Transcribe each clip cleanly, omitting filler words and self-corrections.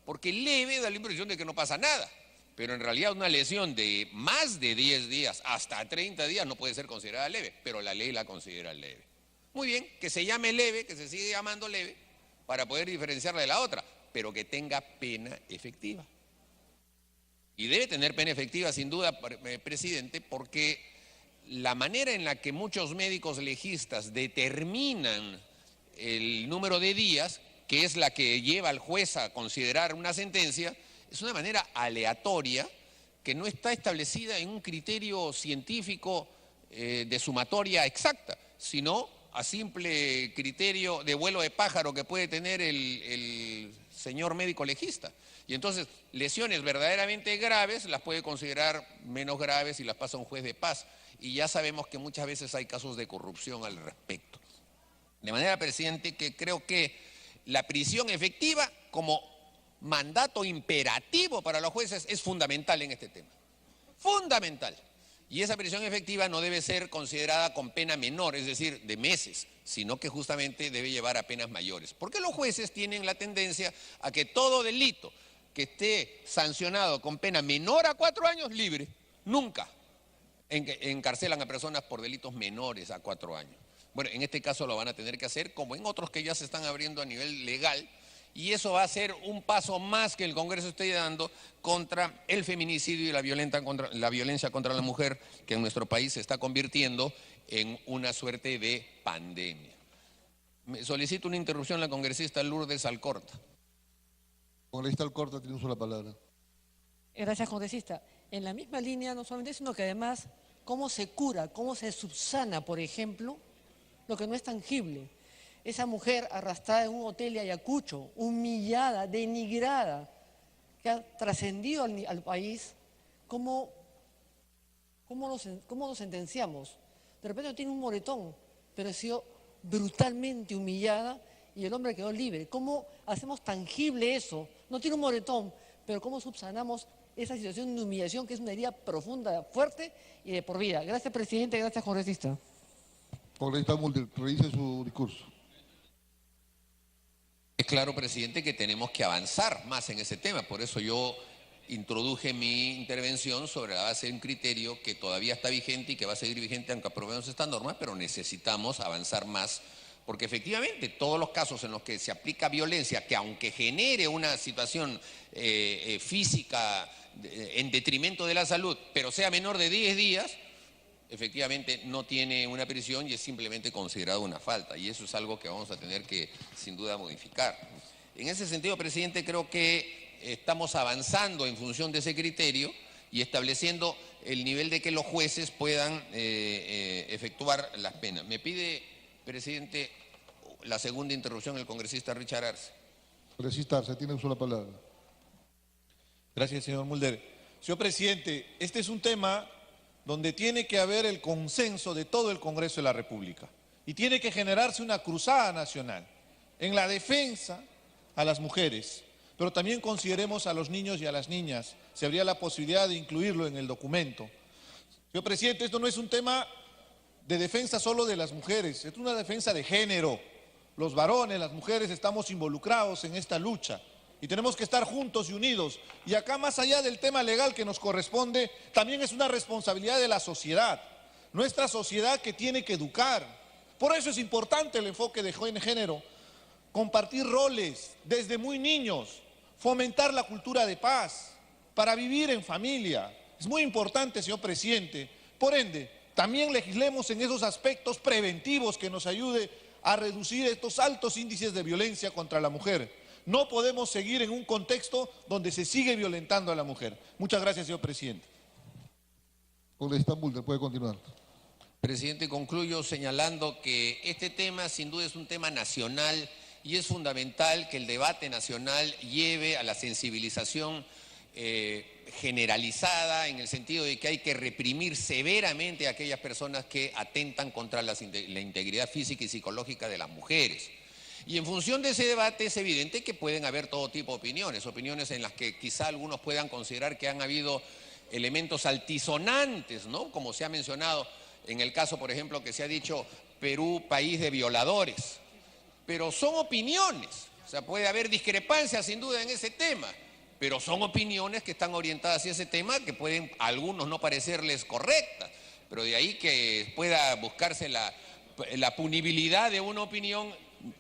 porque leve da la impresión de que no pasa nada, pero en realidad una lesión de más de 10 días hasta 30 días no puede ser considerada leve, pero la ley la considera leve. Muy bien, que se llame leve, que se siga llamando leve, para poder diferenciarla de la otra, pero que tenga pena efectiva. Y debe tener pena efectiva, sin duda, presidente, porque la manera en la que muchos médicos legistas determinan el número de días, que es la que lleva al juez a considerar una sentencia, es una manera aleatoria que no está establecida en un criterio científico de sumatoria exacta, sino a simple criterio de vuelo de pájaro que puede tener el señor médico legista. Y entonces, lesiones verdaderamente graves las puede considerar menos graves y las pasa a un juez de paz. Y ya sabemos que muchas veces hay casos de corrupción al respecto. De manera, presidente, que creo que la prisión efectiva como mandato imperativo para los jueces es fundamental en este tema. Fundamental. Y esa prisión efectiva no debe ser considerada con pena menor, es decir, de meses, sino que justamente debe llevar a penas mayores. Porque los jueces tienen la tendencia a que todo delito que esté sancionado con pena menor a 4 años, libre. Nunca encarcelan a personas por delitos menores a 4 años. Bueno, en este caso lo van a tener que hacer, como en otros que ya se están abriendo a nivel legal, y eso va a ser un paso más que el Congreso esté dando contra el feminicidio y la violencia contra la mujer, que en nuestro país se está convirtiendo en una suerte de pandemia. Me solicito una interrupción a la congresista Lourdes Alcorta. Congresista Alcorta, tiene uso la palabra. Gracias, congresista. En la misma línea, no solamente, sino que además, cómo se cura, cómo se subsana, por ejemplo, lo que no es tangible. Esa mujer arrastrada en un hotel de Ayacucho, humillada, denigrada, que ha trascendido al país, ¿cómo lo sentenciamos? De repente tiene un moretón, pero ha sido brutalmente humillada y el hombre quedó libre. ¿Cómo hacemos tangible eso? No tiene un moretón, pero ¿cómo subsanamos esa situación de humillación que es una herida profunda, fuerte y de por vida? Gracias, presidente. Gracias, congresista. Congresista Mulder, revise su discurso. Es claro, presidente, que tenemos que avanzar más en ese tema. Por eso yo introduje mi intervención sobre la base de un criterio que todavía está vigente y que va a seguir vigente aunque aprobemos esta norma, pero necesitamos avanzar más, porque efectivamente todos los casos en los que se aplica violencia, que aunque genere una situación física en detrimento de la salud, pero sea menor de 10 días, efectivamente no tiene una prisión y es simplemente considerado una falta, y eso es algo que vamos a tener que sin duda modificar. En ese sentido, presidente, creo que estamos avanzando en función de ese criterio y estableciendo el nivel de que los jueces puedan efectuar las penas. Me pide, presidente, la segunda interrupción el congresista Richard Arce. Congresista Arce, tiene uso la palabra. Gracias, señor Mulder. Señor presidente, este es un tema donde tiene que haber el consenso de todo el Congreso de la República y tiene que generarse una cruzada nacional en la defensa a las mujeres, pero también consideremos a los niños y a las niñas. Se habría la posibilidad de incluirlo en el documento. Señor presidente, esto no es un tema de defensa solo de las mujeres, es una defensa de género. Los varones, las mujeres estamos involucrados en esta lucha. Y tenemos que estar juntos y unidos. Y acá, más allá del tema legal que nos corresponde, también es una responsabilidad de la sociedad. Nuestra sociedad que tiene que educar. Por eso es importante el enfoque de género. Compartir roles desde muy niños. Fomentar la cultura de paz. Para vivir en familia. Es muy importante, señor presidente. Por ende, también legislemos en esos aspectos preventivos que nos ayude a reducir estos altos índices de violencia contra la mujer. No podemos seguir en un contexto donde se sigue violentando a la mujer. Muchas gracias, señor presidente. Congresista Mulder, puede continuar. Presidente, concluyo señalando que este tema sin duda es un tema nacional y es fundamental que el debate nacional lleve a la sensibilización generalizada, en el sentido de que hay que reprimir severamente a aquellas personas que atentan contra la integridad física y psicológica de las mujeres. Y en función de ese debate es evidente que pueden haber todo tipo de opiniones en las que quizá algunos puedan considerar que han habido elementos altisonantes, ¿no? Como se ha mencionado en el caso, por ejemplo, que se ha dicho Perú, país de violadores. Pero son opiniones, O sea, puede haber discrepancias sin duda en ese tema, pero son opiniones que están orientadas hacia ese tema que pueden a algunos no parecerles correctas, pero de ahí que pueda buscarse la punibilidad de una opinión,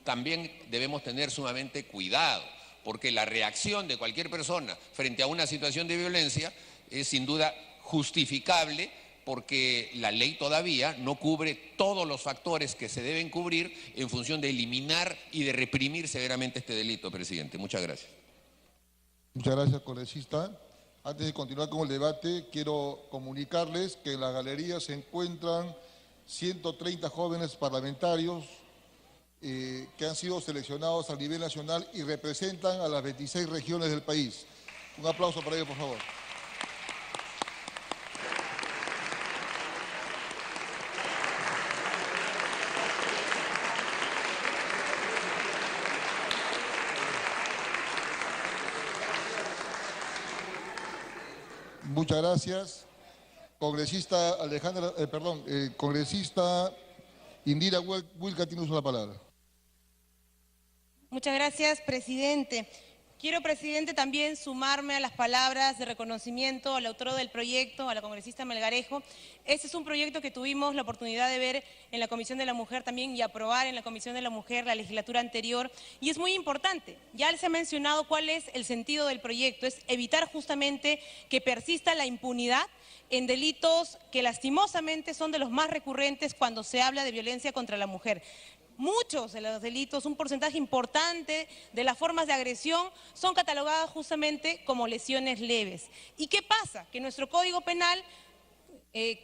también debemos tener sumamente cuidado, porque la reacción de cualquier persona frente a una situación de violencia es sin duda justificable, porque la ley todavía no cubre todos los factores que se deben cubrir en función de eliminar y de reprimir severamente este delito, presidente. Muchas gracias. Muchas gracias, congresista. Antes de continuar con el debate, quiero comunicarles que en la galería se encuentran 130 jóvenes parlamentarios que han sido seleccionados a nivel nacional y representan a las 26 regiones del país. Un aplauso para ellos, por favor. Muchas gracias. Congresista congresista Indira Wilca tiene uso de la palabra. Muchas gracias, presidente. Quiero, presidente, también sumarme a las palabras de reconocimiento al autor del proyecto, a la congresista Melgarejo. Este es un proyecto que tuvimos la oportunidad de ver en la Comisión de la Mujer también y aprobar en la Comisión de la Mujer la legislatura anterior. Y es muy importante, ya les he mencionado cuál es el sentido del proyecto, es evitar justamente que persista la impunidad en delitos que lastimosamente son de los más recurrentes cuando se habla de violencia contra la mujer. Muchos de los delitos, un porcentaje importante de las formas de agresión son catalogadas justamente como lesiones leves. ¿Y qué pasa? Que nuestro Código Penal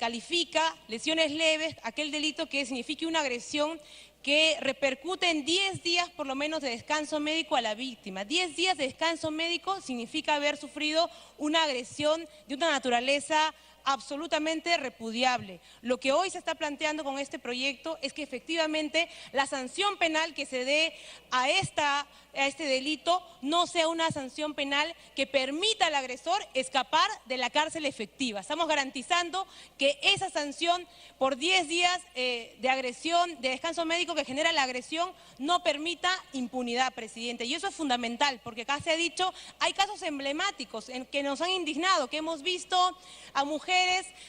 califica lesiones leves aquel delito que signifique una agresión que repercute en 10 días por lo menos de descanso médico a la víctima. 10 días de descanso médico significa haber sufrido una agresión de una naturaleza absolutamente repudiable. Lo que hoy se está planteando con este proyecto es que efectivamente la sanción penal que se dé a este delito no sea una sanción penal que permita al agresor escapar de la cárcel efectiva. Estamos garantizando que esa sanción por 10 días de agresión, de descanso médico que genera la agresión, no permita impunidad, presidente. Y eso es fundamental, porque acá se ha dicho, hay casos emblemáticos en que nos han indignado, que hemos visto a mujeres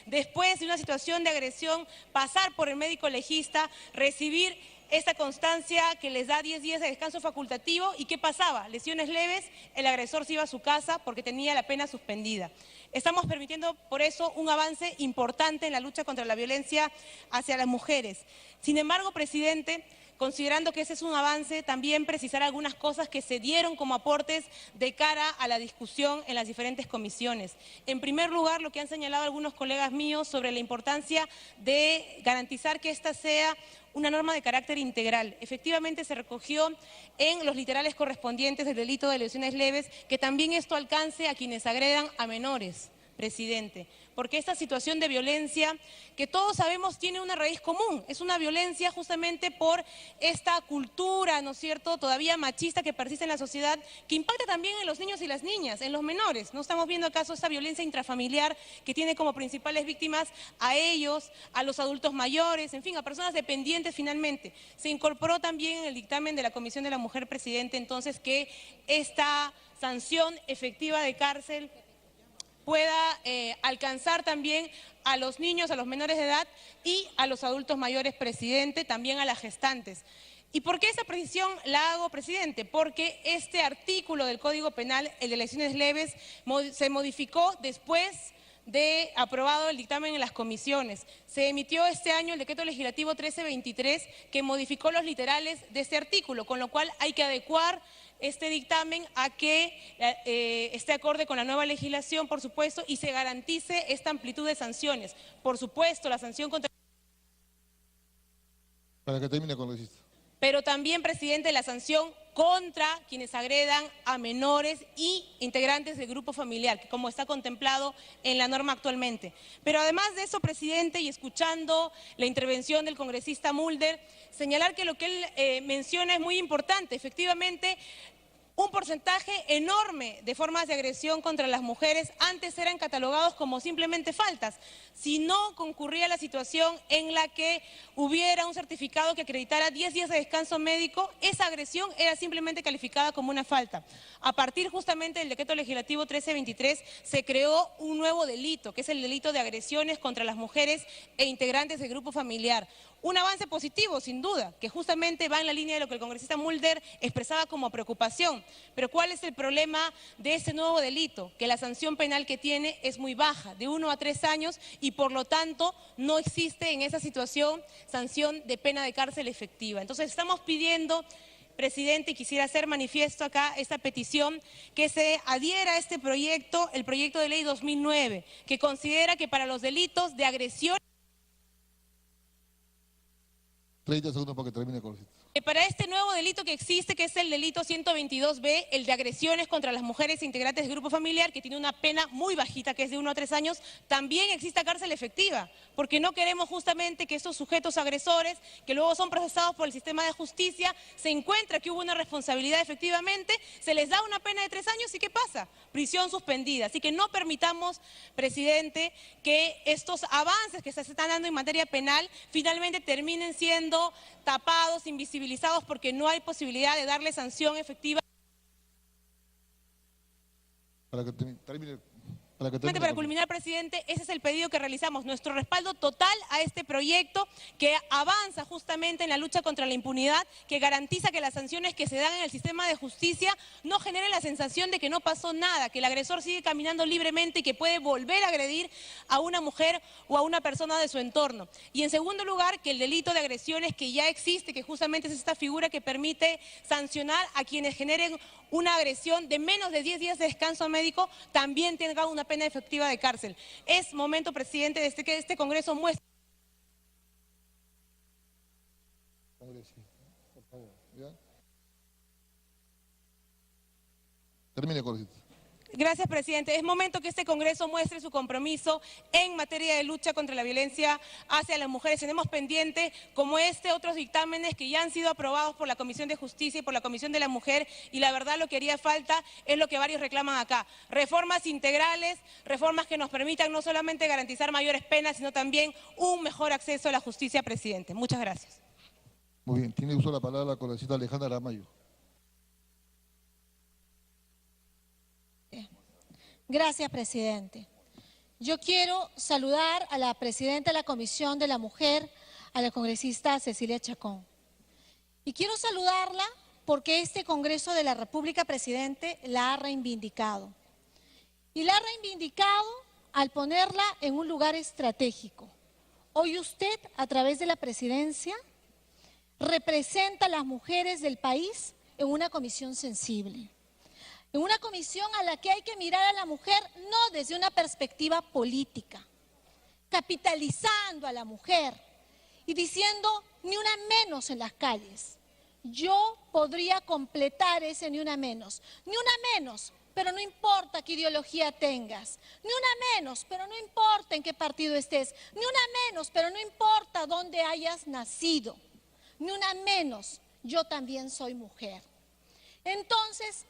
después de una situación de agresión pasar por el médico legista, recibir esta constancia que les da 10 días de descanso facultativo. ¿Y qué pasaba? Lesiones leves, el agresor se iba a su casa porque tenía la pena suspendida. Estamos permitiendo por eso un avance importante en la lucha contra la violencia hacia las mujeres. Sin embargo, presidente, considerando que ese es un avance, también precisar algunas cosas que se dieron como aportes de cara a la discusión en las diferentes comisiones. En primer lugar, lo que han señalado algunos colegas míos sobre la importancia de garantizar que esta sea una norma de carácter integral. Efectivamente se recogió en los literales correspondientes del delito de lesiones leves que también esto alcance a quienes agredan a menores, presidente, porque esta situación de violencia que todos sabemos tiene una raíz común, es una violencia justamente por esta cultura, ¿no es cierto?, todavía machista que persiste en la sociedad, que impacta también en los niños y las niñas, en los menores. No estamos viendo acaso esta violencia intrafamiliar que tiene como principales víctimas a ellos, a los adultos mayores, en fin, a personas dependientes finalmente. Se incorporó también en el dictamen de la Comisión de la Mujer, presidente, entonces que esta sanción efectiva de cárcel pueda alcanzar también a los niños, a los menores de edad y a los adultos mayores, presidente, también a las gestantes. ¿Y por qué esa precisión la hago, presidente? Porque este artículo del Código Penal, el de lesiones leves, se modificó después de aprobado el dictamen en las comisiones. Se emitió este año el decreto legislativo 1323 que modificó los literales de este artículo, con lo cual hay que adecuar este dictamen a que esté acorde con la nueva legislación, por supuesto, y se garantice esta amplitud de sanciones. Por supuesto, la sanción contra... Para que termine, congresista. Pero también, presidente, la sanción contra quienes agredan a menores y integrantes del grupo familiar, que como está contemplado en la norma actualmente. Pero además de eso, presidente, y escuchando la intervención del congresista Mulder, señalar que lo que él menciona es muy importante. Efectivamente, Un porcentaje enorme de formas de agresión contra las mujeres antes eran catalogados como simplemente faltas. Si no concurría la situación en la que hubiera un certificado que acreditara 10 días de descanso médico, esa agresión era simplemente calificada como una falta. A partir justamente del decreto legislativo 1323 se creó un nuevo delito, que es el delito de agresiones contra las mujeres e integrantes del grupo familiar. Un avance positivo, sin duda, que justamente va en la línea de lo que el congresista Mulder expresaba como preocupación. Pero ¿cuál es el problema de este nuevo delito? Que la sanción penal que tiene es muy baja, de 1 a 3 años, y por lo tanto no existe en esa situación sanción de pena de cárcel efectiva. Entonces estamos pidiendo, presidente, y quisiera hacer manifiesto acá esta petición, que se adhiera a este proyecto, el proyecto de ley 2009, que considera que para los delitos de agresión... 30 segundos para que termine, congresista. Para este nuevo delito que existe, que es el delito 122B, el de agresiones contra las mujeres integrantes del grupo familiar, que tiene una pena muy bajita, que es de 1 a 3 años, también existe cárcel efectiva, porque no queremos justamente que estos sujetos agresores, que luego son procesados por el sistema de justicia, se encuentra que hubo una responsabilidad efectivamente, se les da una pena de 3 años y ¿qué pasa? Prisión suspendida. Así que no permitamos, presidente, que estos avances que se están dando en materia penal finalmente terminen siendo tapados, invisibilizados, porque no hay posibilidad de darle sanción efectiva. Para termine. Para culminar, presidente, ese es el pedido que realizamos, nuestro respaldo total a este proyecto que avanza justamente en la lucha contra la impunidad, que garantiza que las sanciones que se dan en el sistema de justicia no generen la sensación de que no pasó nada, que el agresor sigue caminando libremente y que puede volver a agredir a una mujer o a una persona de su entorno. Y en segundo lugar, que el delito de agresiones que ya existe, que justamente es esta figura que permite sancionar a quienes generen una agresión de menos de 10 días de descanso médico, también tenga una pena efectiva de cárcel. Es momento, presidente, de que este Congreso muestre... Por favor, ¿ya? Termine, congresista. Gracias, presidente. Es momento que este Congreso muestre su compromiso en materia de lucha contra la violencia hacia las mujeres. Tenemos pendiente, como otros dictámenes que ya han sido aprobados por la Comisión de Justicia y por la Comisión de la Mujer, y la verdad lo que haría falta es lo que varios reclaman acá. Reformas integrales, reformas que nos permitan no solamente garantizar mayores penas, sino también un mejor acceso a la justicia, presidente. Muchas gracias. Muy bien, tiene uso la palabra la congresista Alejandra Aramayo. Gracias, presidente. Yo quiero saludar a la presidenta de la Comisión de la Mujer, a la congresista Cecilia Chacón. Y quiero saludarla porque este Congreso de la República, presidente, la ha reivindicado. Y la ha reivindicado al ponerla en un lugar estratégico. Hoy usted, a través de la presidencia, representa a las mujeres del país en una comisión sensible. En una comisión a la que hay que mirar a la mujer no desde una perspectiva política, capitalizando a la mujer y diciendo ni una menos en las calles. Yo podría completar ese ni una menos, pero no importa qué ideología tengas, ni una menos, pero no importa en qué partido estés, ni una menos, pero no importa dónde hayas nacido, ni una menos, yo también soy mujer. Entonces,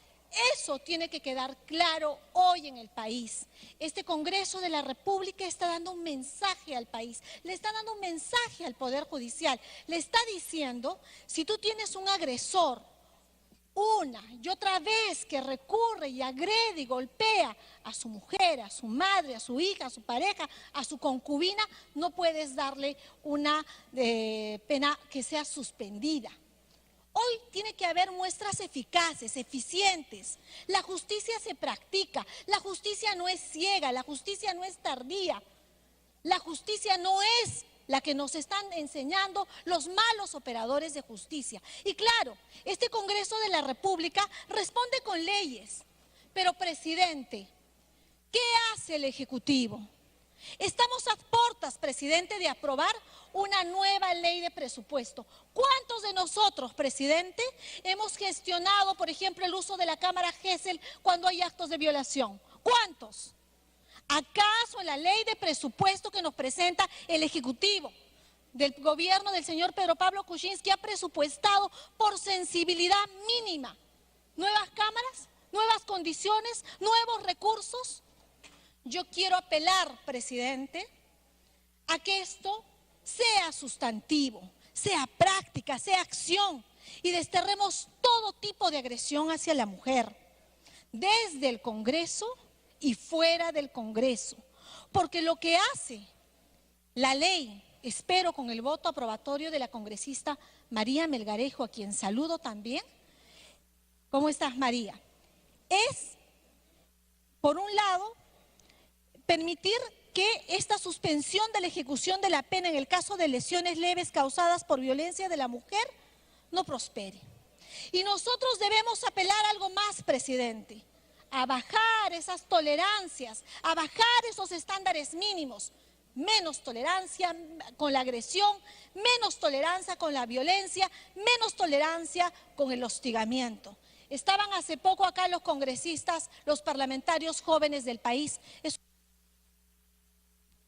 eso tiene que quedar claro hoy en el país. Este Congreso de la República está dando un mensaje al país, le está dando un mensaje al Poder Judicial, le está diciendo, si tú tienes un agresor, una y otra vez que recurre y agrede y golpea a su mujer, a su madre, a su hija, a su pareja, a su concubina, no puedes darle una pena que sea suspendida. Hoy tiene que haber muestras eficaces, eficientes. La justicia se practica, la justicia no es ciega, la justicia no es tardía. La justicia no es la que nos están enseñando los malos operadores de justicia. Y claro, este Congreso de la República responde con leyes. Pero, presidente, ¿qué hace el Ejecutivo? Estamos a puertas, presidente, de aprobar una nueva ley de presupuesto. ¿Cuántos de nosotros, presidente, hemos gestionado, por ejemplo, el uso de la cámara Gesell cuando hay actos de violación? ¿Cuántos? ¿Acaso en la ley de presupuesto que nos presenta el Ejecutivo del gobierno del señor Pedro Pablo Kuczynski ha presupuestado por sensibilidad mínima nuevas cámaras, nuevas condiciones, nuevos recursos. Yo quiero apelar, presidente, a que esto sea sustantivo, sea práctica, sea acción y desterremos todo tipo de agresión hacia la mujer, desde el Congreso y fuera del Congreso. Porque lo que hace la ley, espero con el voto aprobatorio de la congresista María Melgarejo, a quien saludo también. ¿Cómo estás, María? Es, por un lado, permitir que esta suspensión de la ejecución de la pena en el caso de lesiones leves causadas por violencia de la mujer no prospere. Y nosotros debemos apelar a algo más, presidente, a bajar esas tolerancias, a bajar esos estándares mínimos. Menos tolerancia con la agresión, menos tolerancia con la violencia, menos tolerancia con el hostigamiento. Estaban hace poco acá los congresistas, los parlamentarios jóvenes del país.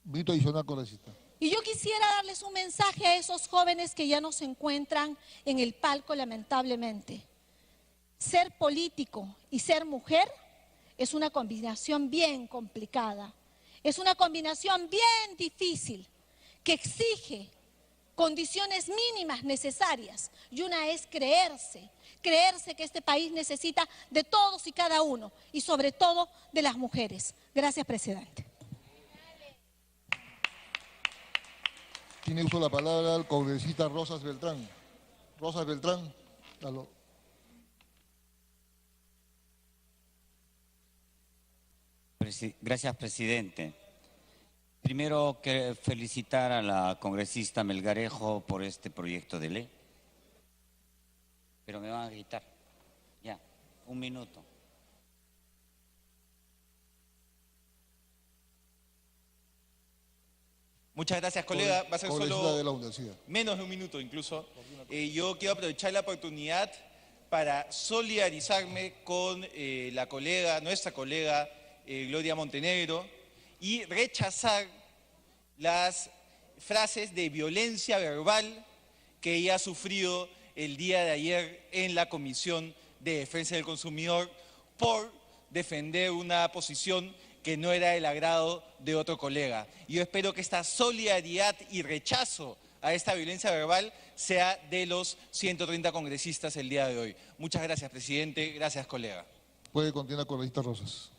Minuto adicional, congresista. Y yo quisiera darles un mensaje a esos jóvenes que ya no se encuentran en el palco, lamentablemente. Ser político y ser mujer es una combinación bien complicada. Es una combinación bien difícil que exige condiciones mínimas necesarias. Y una es creerse que este país necesita de todos y cada uno y sobre todo de las mujeres. Gracias, presidente. Tiene uso la palabra el congresista Rosas Beltrán. Rosas Beltrán, dalo. Gracias, presidente. Primero, quiero felicitar a la congresista Melgarejo por este proyecto de ley. Pero me van a gritar. Ya, un minuto. Muchas gracias, colega. Va a ser Congresista de la solo universidad. menos de un minuto incluso. Yo quiero aprovechar la oportunidad para solidarizarme con nuestra colega Gloria Montenegro y rechazar las frases de violencia verbal que ella ha sufrido el día de ayer en la Comisión de Defensa del Consumidor por defender una posición que no era del agrado de otro colega. Y yo espero que esta solidaridad y rechazo a esta violencia verbal sea de los 130 congresistas el día de hoy. Muchas gracias, presidente. Gracias, colega. Puede continuar, congresista Rosas.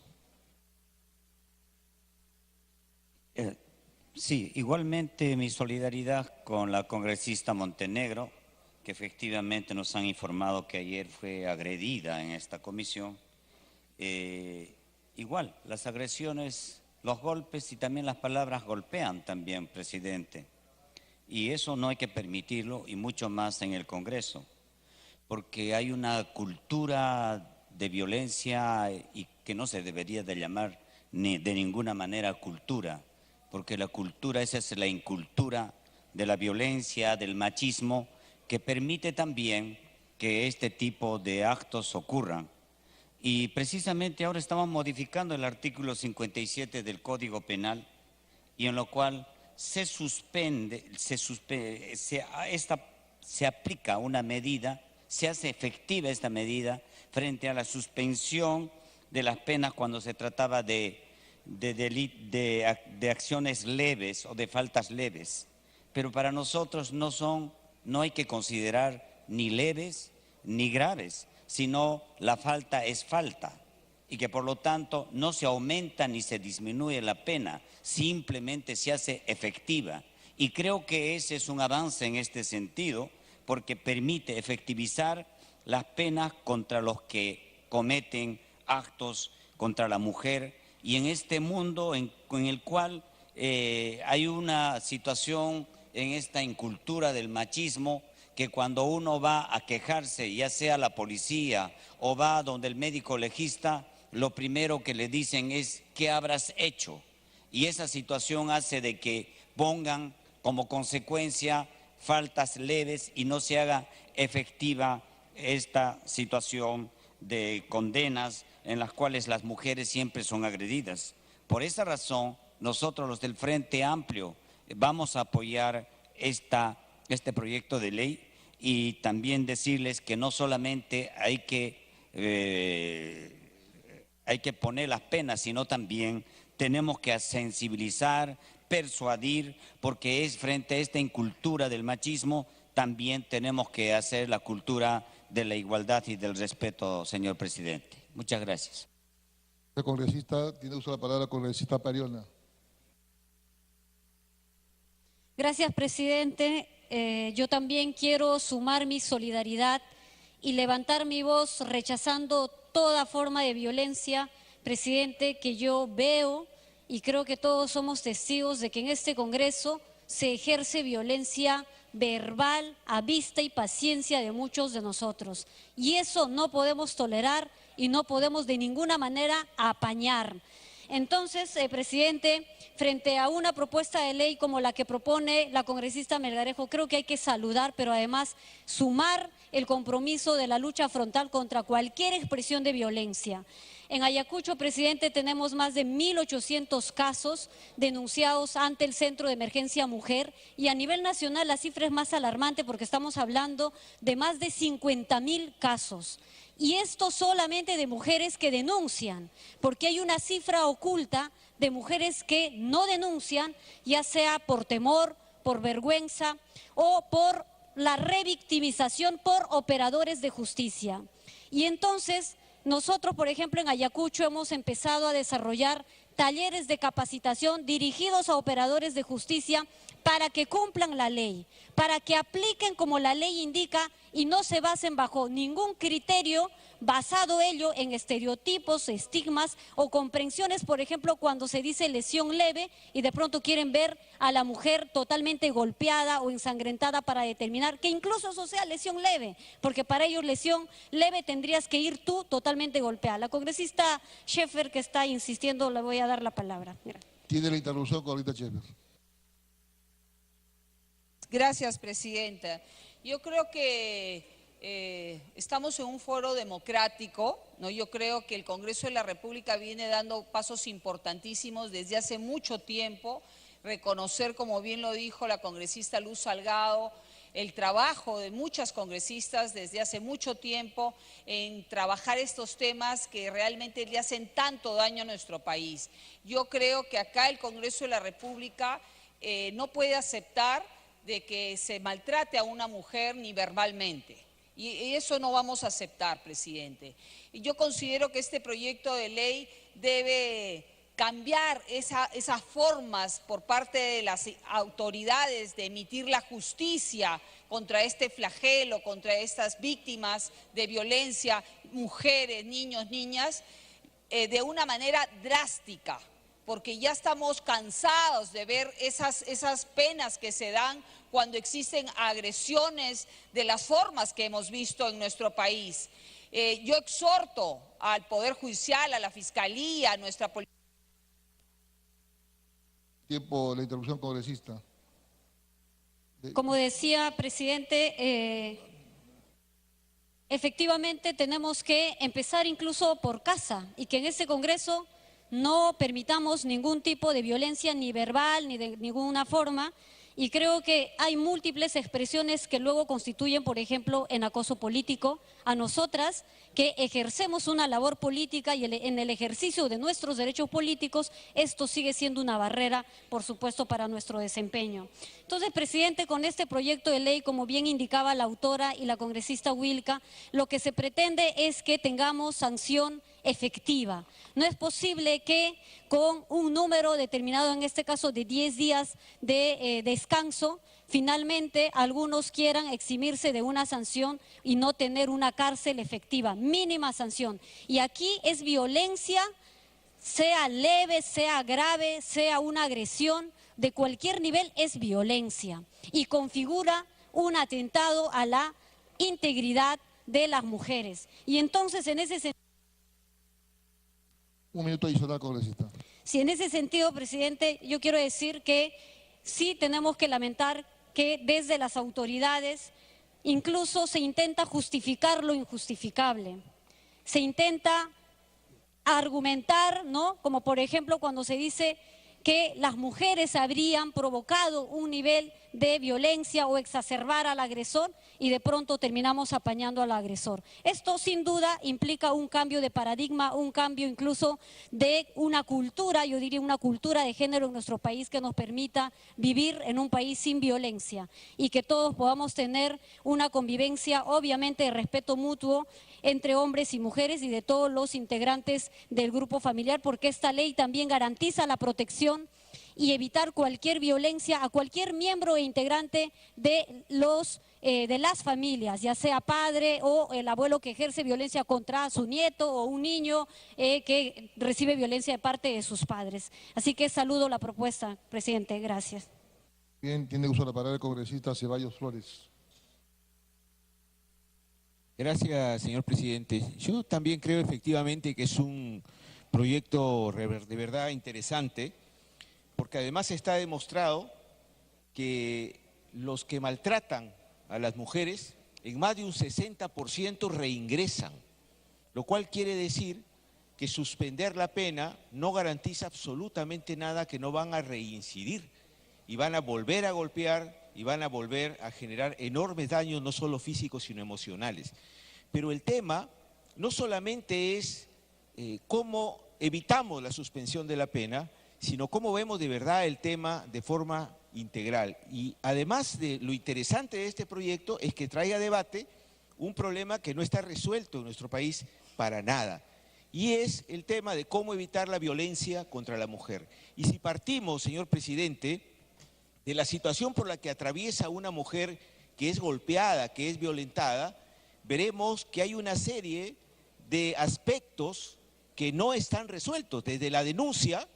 Sí, igualmente mi solidaridad con la congresista Montenegro, que efectivamente nos han informado que ayer fue agredida en esta comisión. Igual, las agresiones, los golpes y también las palabras golpean también, presidente. Y eso no hay que permitirlo, y mucho más en el Congreso, porque hay una cultura de violencia y que no se debería de llamar ni de ninguna manera cultura, porque la cultura, esa es la incultura de la violencia, del machismo, que permite también que este tipo de actos ocurran. Y precisamente ahora estamos modificando el artículo 57 del Código Penal, y en lo cual se aplica una medida, se hace efectiva esta medida frente a la suspensión de las penas cuando se trataba de acciones leves o de faltas leves. Pero para nosotros no hay que considerar ni leves ni graves, sino la falta es falta, y que por lo tanto no se aumenta ni se disminuye la pena, simplemente se hace efectiva. Y creo que ese es un avance en este sentido, porque permite efectivizar las penas contra los que cometen actos contra la mujer, y en este mundo en el cual hay una situación en esta incultura del machismo, que cuando uno va a quejarse, ya sea a la policía o va donde el médico legista, lo primero que le dicen es ¿qué habrás hecho? Y esa situación hace de que pongan como consecuencia faltas leves y no se haga efectiva esta situación de condenas en las cuales las mujeres siempre son agredidas. Por esa razón, nosotros los del Frente Amplio vamos a apoyar este proyecto de ley, y también decirles que no solamente hay que hay que poner las penas, sino también tenemos que sensibilizar, persuadir, porque es frente a esta incultura del machismo, también tenemos que hacer la cultura de la igualdad y del respeto, señor presidente. Muchas gracias. El congresista, tiene uso de la palabra, congresista Pariona. Gracias, presidente. Yo también quiero sumar mi solidaridad y levantar mi voz rechazando toda forma de violencia, presidente, que yo veo y creo que todos somos testigos de que en este Congreso se ejerce violencia verbal a vista y paciencia de muchos de nosotros. Y eso no podemos tolerar y no podemos de ninguna manera apañar. Entonces, presidente, frente a una propuesta de ley como la que propone la congresista Melgarejo, creo que hay que saludar, pero además sumar el compromiso de la lucha frontal contra cualquier expresión de violencia. En Ayacucho, presidente, tenemos más de 1.800 casos denunciados ante el Centro de Emergencia Mujer y a nivel nacional la cifra es más alarmante porque estamos hablando de más de 50.000 casos. Y esto solamente de mujeres que denuncian, porque hay una cifra oculta de mujeres que no denuncian, ya sea por temor, por vergüenza o por la revictimización por operadores de justicia. Y entonces nosotros, por ejemplo, en Ayacucho hemos empezado a desarrollar talleres de capacitación dirigidos a operadores de justicia para que cumplan la ley, para que apliquen como la ley indica y no se basen bajo ningún criterio basado ello en estereotipos, estigmas o comprensiones, por ejemplo, cuando se dice lesión leve y de pronto quieren ver a la mujer totalmente golpeada o ensangrentada para determinar que incluso eso sea lesión leve, porque para ellos lesión leve tendrías que ir tú totalmente golpeada. La congresista Schaefer, que está insistiendo, le voy a dar la palabra. Mira. Tiene la interrupción, congresista Schaefer. Gracias, presidenta. Yo creo que estamos en un foro democrático, ¿no? Yo creo que el Congreso de la República viene dando pasos importantísimos desde hace mucho tiempo. Reconocer, como bien lo dijo la congresista Luz Salgado, el trabajo de muchas congresistas desde hace mucho tiempo en trabajar estos temas que realmente le hacen tanto daño a nuestro país. Yo creo que acá el Congreso de la República no puede aceptar de que se maltrate a una mujer ni verbalmente. Y eso no vamos a aceptar, presidente. Y yo considero que este proyecto de ley debe cambiar esas formas por parte de las autoridades de emitir la justicia contra este flagelo, contra estas víctimas de violencia, mujeres, niños, niñas, de una manera drástica, porque ya estamos cansados de ver esas penas que se dan cuando existen agresiones de las formas que hemos visto en nuestro país. Yo exhorto al Poder Judicial, a la Fiscalía, a nuestra policía. Tiempo, la interrupción, congresista. Como decía, presidente, efectivamente tenemos que empezar incluso por casa y que en este Congreso no permitamos ningún tipo de violencia ni verbal ni de ninguna forma. Y creo que hay múltiples expresiones que luego constituyen, por ejemplo, en acoso político. A nosotras que ejercemos una labor política y en el ejercicio de nuestros derechos políticos, esto sigue siendo una barrera, por supuesto, para nuestro desempeño. Entonces, presidente, con este proyecto de ley, como bien indicaba la autora y la congresista Wilka, lo que se pretende es que tengamos sanción efectiva. No es posible que con un número determinado, en este caso de 10 días de descanso, finalmente algunos quieran eximirse de una sanción y no tener una cárcel efectiva, mínima sanción. Y aquí es violencia, sea leve, sea grave, sea una agresión, de cualquier nivel es violencia y configura un atentado a la integridad de las mujeres. Y entonces en ese sentido... Un minuto adicional, congresista. Sí, en ese sentido, presidente, yo quiero decir que sí tenemos que lamentar que desde las autoridades incluso se intenta justificar lo injustificable. Se intenta argumentar, ¿no? Como por ejemplo cuando se dice que las mujeres habrían provocado un nivel de violencia o exacerbar al agresor y de pronto terminamos apañando al agresor. Esto sin duda implica un cambio de paradigma, un cambio incluso de una cultura, yo diría una cultura de género en nuestro país que nos permita vivir en un país sin violencia y que todos podamos tener una convivencia obviamente de respeto mutuo entre hombres y mujeres y de todos los integrantes del grupo familiar, porque esta ley también garantiza la protección y evitar cualquier violencia a cualquier miembro e integrante de las familias, ya sea padre o el abuelo que ejerce violencia contra su nieto o un niño que recibe violencia de parte de sus padres. Así que saludo la propuesta, presidente. Gracias. Bien, tiene uso de la palabra el congresista Ceballos Flores. Gracias, señor presidente. Yo también creo efectivamente que es un proyecto de verdad interesante, porque además está demostrado que los que maltratan a las mujeres en más de un 60% reingresan, lo cual quiere decir que suspender la pena no garantiza absolutamente nada, que no van a reincidir y van a volver a golpear y van a volver a generar enormes daños, no solo físicos sino emocionales. Pero el tema no solamente es cómo evitamos la suspensión de la pena, sino cómo vemos de verdad el tema de forma integral. Y además de lo interesante de este proyecto es que trae a debate un problema que no está resuelto en nuestro país para nada, y es el tema de cómo evitar la violencia contra la mujer. Y si partimos, señor presidente, de la situación por la que atraviesa una mujer que es golpeada, que es violentada, veremos que hay una serie de aspectos que no están resueltos, desde la denuncia,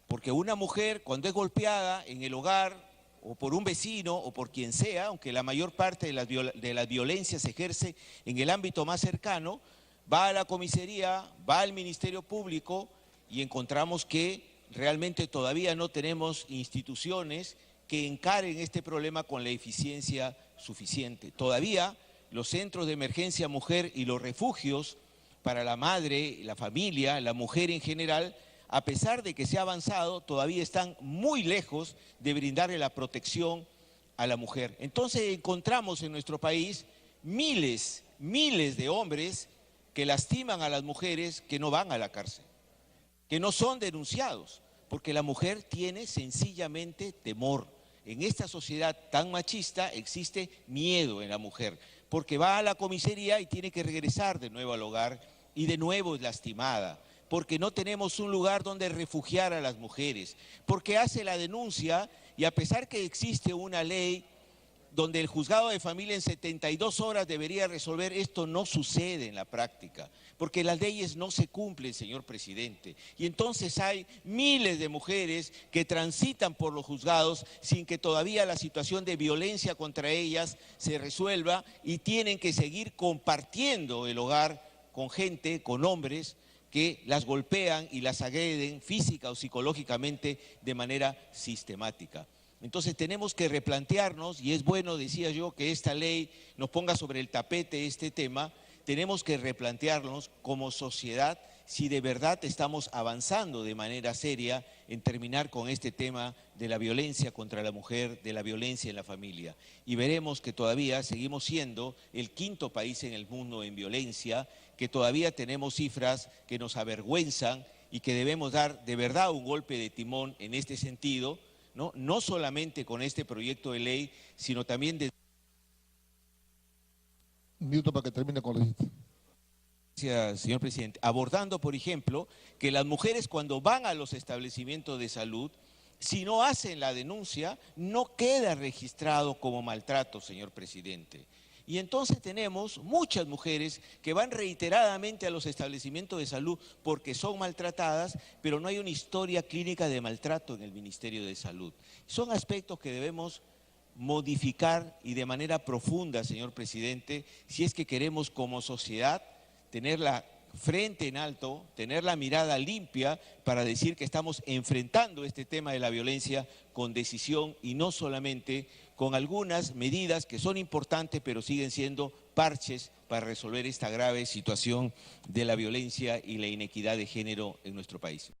porque una mujer cuando es golpeada en el hogar o por un vecino o por quien sea, aunque la mayor parte de las violencias se ejerce en el ámbito más cercano, va a la comisaría, va al Ministerio Público y encontramos que realmente todavía no tenemos instituciones que encaren este problema con la eficiencia suficiente. Todavía los centros de emergencia mujer y los refugios para la madre, la familia, la mujer en general, a pesar de que se ha avanzado, todavía están muy lejos de brindarle la protección a la mujer. Entonces encontramos en nuestro país miles de hombres que lastiman a las mujeres que no van a la cárcel, que no son denunciados, porque la mujer tiene sencillamente temor. En esta sociedad tan machista existe miedo en la mujer, porque va a la comisaría y tiene que regresar de nuevo al hogar y de nuevo es lastimada, porque no tenemos un lugar donde refugiar a las mujeres, porque hace la denuncia y a pesar que existe una ley donde el juzgado de familia en 72 horas debería resolver, esto no sucede en la práctica, porque las leyes no se cumplen, señor presidente. Y entonces hay miles de mujeres que transitan por los juzgados sin que todavía la situación de violencia contra ellas se resuelva y tienen que seguir compartiendo el hogar con gente, con hombres que las golpean y las agreden física o psicológicamente de manera sistemática. Entonces tenemos que replantearnos, y es bueno, decía yo, que esta ley nos ponga sobre el tapete este tema. Tenemos que replantearnos como sociedad si de verdad estamos avanzando de manera seria en terminar con este tema de la violencia contra la mujer, de la violencia en la familia. Y veremos que todavía seguimos siendo el quinto país en el mundo en violencia, que todavía tenemos cifras que nos avergüenzan y que debemos dar de verdad un golpe de timón en este sentido, no solamente con este proyecto de ley, sino también de... Un minuto para que termine con la lista. Gracias, señor presidente. Abordando, por ejemplo, que las mujeres cuando van a los establecimientos de salud, si no hacen la denuncia, no queda registrado como maltrato, señor presidente. Y entonces tenemos muchas mujeres que van reiteradamente a los establecimientos de salud porque son maltratadas, pero no hay una historia clínica de maltrato en el Ministerio de Salud. Son aspectos que debemos modificar y de manera profunda, señor presidente, si es que queremos como sociedad tener la frente en alto, tener la mirada limpia para decir que estamos enfrentando este tema de la violencia con decisión y no solamente con algunas medidas que son importantes pero siguen siendo parches para resolver esta grave situación de la violencia y la inequidad de género en nuestro país.